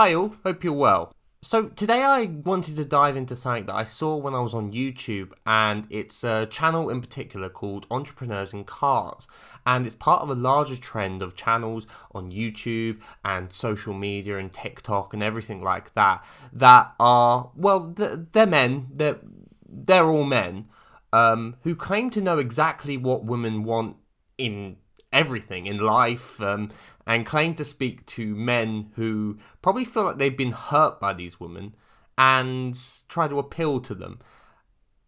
Hi all, hope you're well. So today I wanted to dive into something that I saw when I was on YouTube, and it's a channel in particular called Entrepreneurs in Cars, and it's part of a larger trend of channels on YouTube and social media and TikTok and everything like that that are, well, they're men, they're all men, who claim to know exactly what women want in everything in life, and claim to speak to men who probably feel like they've been hurt by these women and try to appeal to them.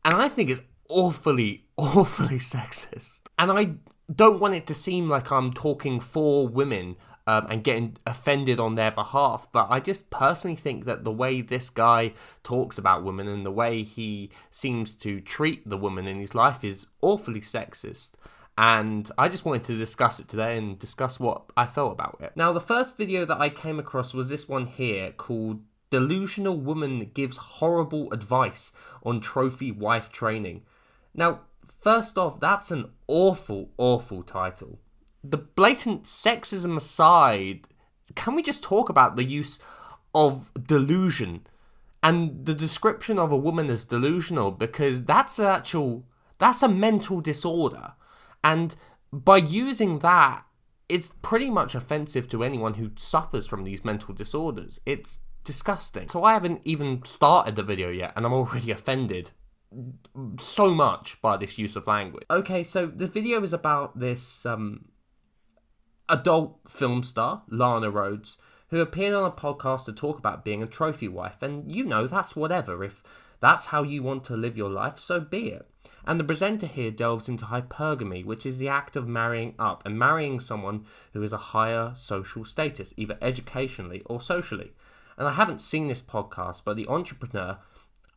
And I think it's awfully sexist. And I don't want it to seem like I'm talking for women and getting offended on their behalf, but I just personally think that the way this guy talks about women and the way he seems to treat the woman in his life is awfully sexist. And I just wanted to discuss it today and discuss what I felt about it. Now, the first video that I came across was this one here called Delusional Woman Gives Horrible Advice on Trophy Wife Training. Now, first off, that's an awful title. The blatant sexism aside, can we just talk about the use of delusion and the description of a woman as delusional? Because that's a mental disorder. And by using that, it's pretty much offensive to anyone who suffers from these mental disorders. It's disgusting. So I haven't even started the video yet, and I'm already offended so much by this use of language. Okay, so the video is about this adult film star, Lana Rhoades, who appeared on a podcast to talk about being a trophy wife. And that's whatever. If that's how you want to live your life, so be it. And the presenter here delves into hypergamy, which is the act of marrying up and marrying someone who is a higher social status, either educationally or socially. And I haven't seen this podcast, but the entrepreneur,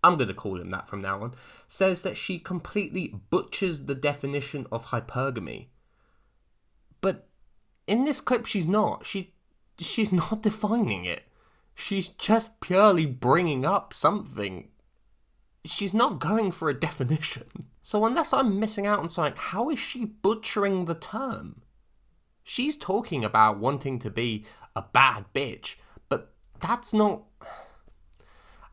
I'm going to call him that from now on, says that she completely butchers the definition of hypergamy. But in this clip, she's not. She's not defining it. She's just purely bringing up something. She's not going for a definition. So unless I'm missing out on something, how is she butchering the term? She's talking about wanting to be a bad bitch, but that's not...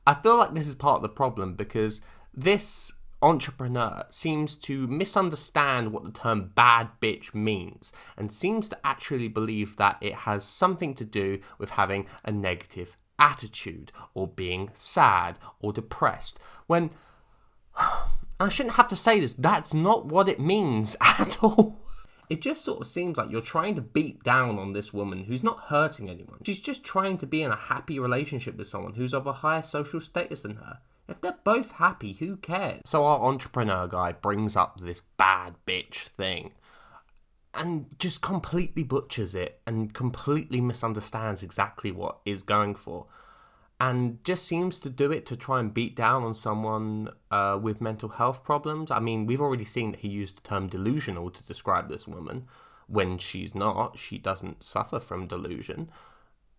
I feel like this is part of the problem, because this entrepreneur seems to misunderstand what the term bad bitch means and seems to actually believe that it has something to do with having a negative attitude or being sad or depressed, when I shouldn't have to say this, that's not what it means at all. It just sort of seems like you're trying to beat down on this woman who's not hurting anyone. She's just trying to be in a happy relationship with someone who's of a higher social status than her. If they're both happy, who cares? So our entrepreneur guy brings up this bad bitch thing and just completely butchers it and completely misunderstands exactly what is going for, and just seems to do it to try and beat down on someone with mental health problems. I mean, we've already seen that he used the term delusional to describe this woman when she's not. She doesn't suffer from delusion.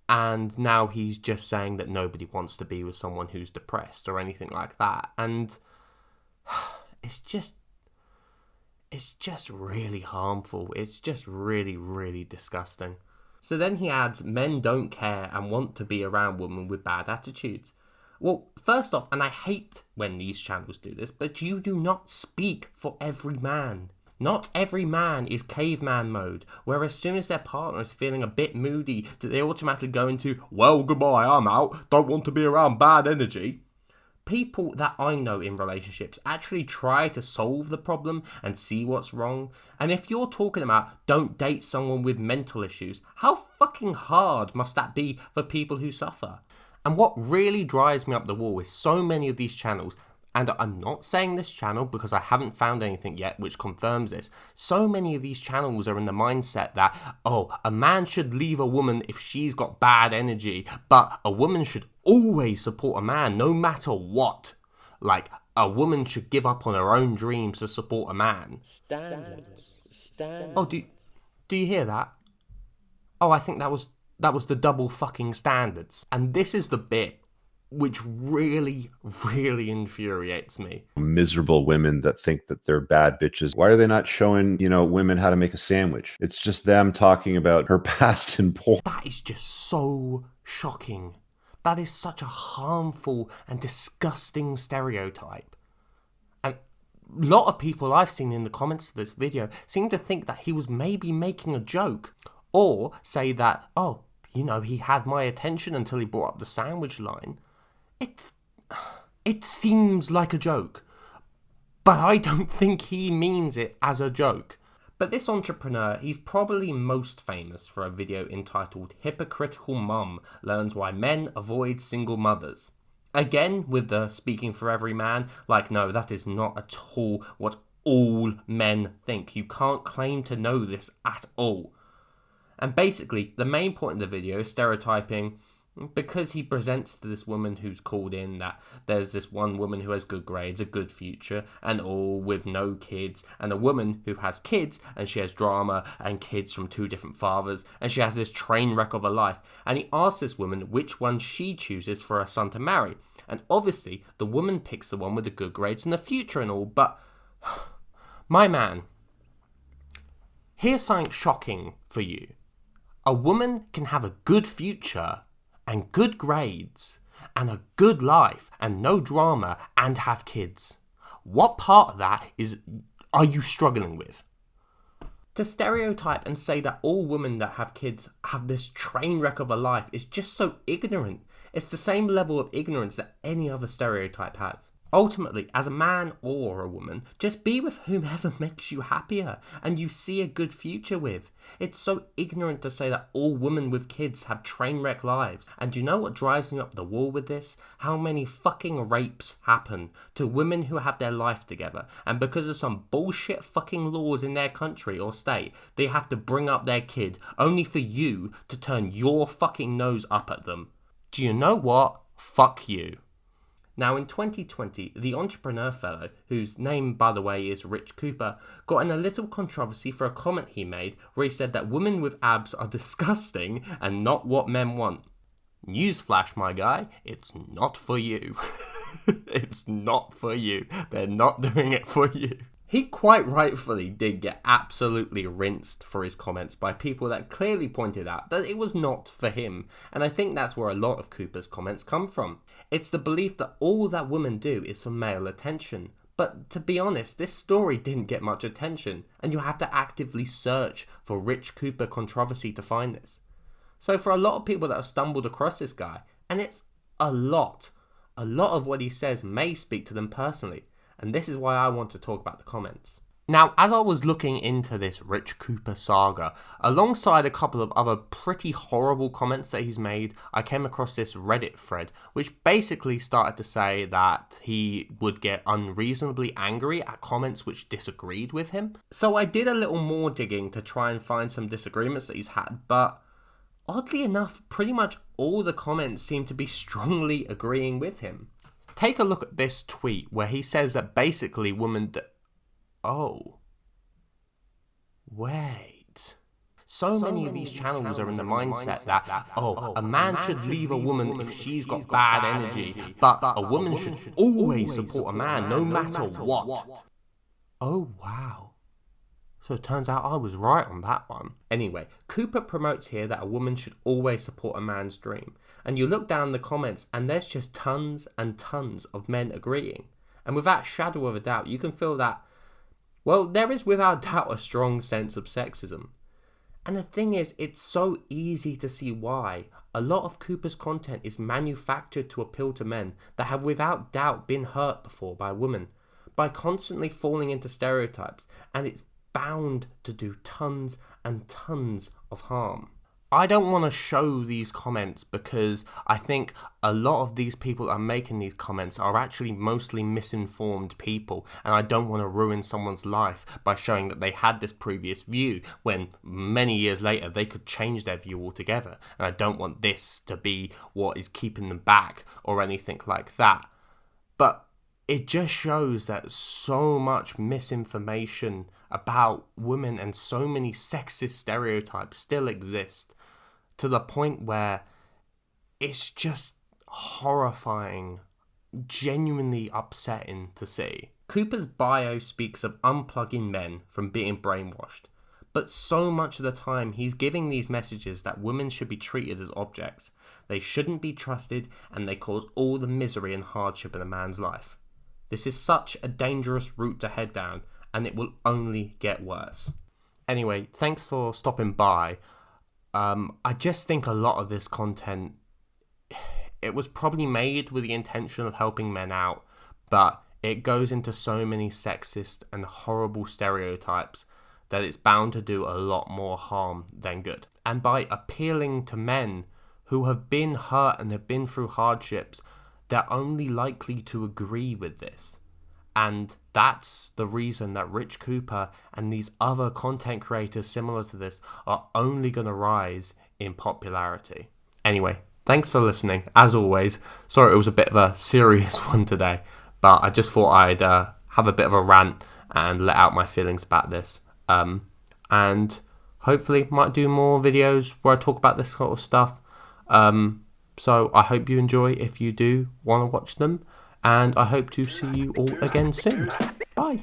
And now he's just saying that nobody wants to be with someone who's depressed or anything like that. And it's just really harmful. It's just really disgusting. So then he adds, men don't care and want to be around women with bad attitudes. Well, first off, and I hate when these channels do this, but you do not speak for every man. Not every man is caveman mode, where as soon as their partner is feeling a bit moody, they automatically go into, well, goodbye, I'm out, don't want to be around bad energy. People that I know in relationships actually try to solve the problem and see what's wrong. And if you're talking about don't date someone with mental issues, how fucking hard must that be for people who suffer? And what really drives me up the wall is so many of these channels, and I'm not saying this channel because I haven't found anything yet which confirms this. So many of these channels are in the mindset that, oh, a man should leave a woman if she's got bad energy, but a woman should always support a man no matter what. Like, a woman should give up on her own dreams to support a man. Standards. Oh, do you hear that? Oh, I think that was the double fucking standards. And this is the bit which really infuriates me. Miserable women that think that they're bad bitches. Why are they not showing, women how to make a sandwich? It's just them talking about her past and porn. That is just so shocking. That is such a harmful and disgusting stereotype. And a lot of people I've seen in the comments of this video seem to think that he was maybe making a joke. Or say that, oh, you know, he had my attention until he brought up the sandwich line. It seems like a joke. But I don't think he means it as a joke. But this entrepreneur, he's probably most famous for a video entitled Hypocritical Mum Learns Why Men Avoid Single Mothers. Again, with the speaking for every man, like, no, that is not at all what all men think. You can't claim to know this at all. And basically, the main point of the video is stereotyping, because he presents to this woman who's called in that there's this one woman who has good grades, a good future, and all with no kids, and a woman who has kids, and she has drama and kids from two different fathers, and she has this train wreck of a life. And he asks this woman which one she chooses for her son to marry. And obviously, the woman picks the one with the good grades and the future and all, but my man, here's something shocking for you. A woman can have a good future and good grades and a good life and no drama and have kids. What part of that are you struggling with? To stereotype and say that all women that have kids have this train wreck of a life is just so ignorant. It's the same level of ignorance that any other stereotype has. Ultimately, as a man or a woman, just be with whomever makes you happier and you see a good future with. It's so ignorant to say that all women with kids have train wreck lives. And you know what drives me up the wall with this? How many fucking rapes happen to women who have their life together, and because of some bullshit fucking laws in their country or state, they have to bring up their kid only for you to turn your fucking nose up at them. Do you know what? Fuck you. Now in 2020, the entrepreneur fellow, whose name by the way is Rich Cooper, got in a little controversy for a comment he made where he said that women with abs are disgusting and not what men want. Newsflash, my guy, it's not for you. It's not for you. They're not doing it for you. He quite rightfully did get absolutely rinsed for his comments by people that clearly pointed out that it was not for him, and I think that's where a lot of Cooper's comments come from. It's the belief that all that women do is for male attention. But to be honest, this story didn't get much attention, and you have to actively search for Rich Cooper controversy to find this. So for a lot of people that have stumbled across this guy, and it's a lot of what he says may speak to them personally. And this is why I want to talk about the comments. Now, as I was looking into this Rich Cooper saga, alongside a couple of other pretty horrible comments that he's made, I came across this Reddit thread, which basically started to say that he would get unreasonably angry at comments which disagreed with him. So I did a little more digging to try and find some disagreements that he's had, but oddly enough, pretty much all the comments seem to be strongly agreeing with him. Take a look at this tweet where he says that basically women... Oh. Wait. So many of these channels are in the mindset that, a man should leave a woman if she's got bad energy, but a woman should always support a man no matter what. Oh, wow. So it turns out I was right on that one. Anyway, Cooper promotes here that a woman should always support a man's dream. And you look down the comments and there's just tons and tons of men agreeing. And without shadow of a doubt, you can feel that, well, there is without doubt a strong sense of sexism. And the thing is, it's so easy to see why. A lot of Cooper's content is manufactured to appeal to men that have without doubt been hurt before by women, by constantly falling into stereotypes, and it's bound to do tons and tons of harm. I don't want to show these comments because I think a lot of these people that are making these comments are actually mostly misinformed people, and I don't want to ruin someone's life by showing that they had this previous view when many years later they could change their view altogether, and I don't want this to be what is keeping them back or anything like that. But it just shows that so much misinformation about women and so many sexist stereotypes still exist, to the point where it's just horrifying, genuinely upsetting to see. Cooper's bio speaks of unplugging men from being brainwashed, But so much of the time, he's giving these messages that women should be treated as objects. They shouldn't be trusted, and they cause all the misery and hardship in a man's life. This is such a dangerous route to head down, and it will only get worse. Anyway, thanks for stopping by. I just think a lot of this content, it was probably made with the intention of helping men out, but it goes into so many sexist and horrible stereotypes that it's bound to do a lot more harm than good. And by appealing to men who have been hurt and have been through hardships, they're only likely to agree with this. And that's the reason that Rich Cooper and these other content creators similar to this are only going to rise in popularity. Anyway, thanks for listening. As always, sorry it was a bit of a serious one today, but I just thought I'd have a bit of a rant and let out my feelings about this. And hopefully might do more videos where I talk about this sort of stuff. So I hope you enjoy if you do want to watch them. And I hope to see you all again soon. Bye.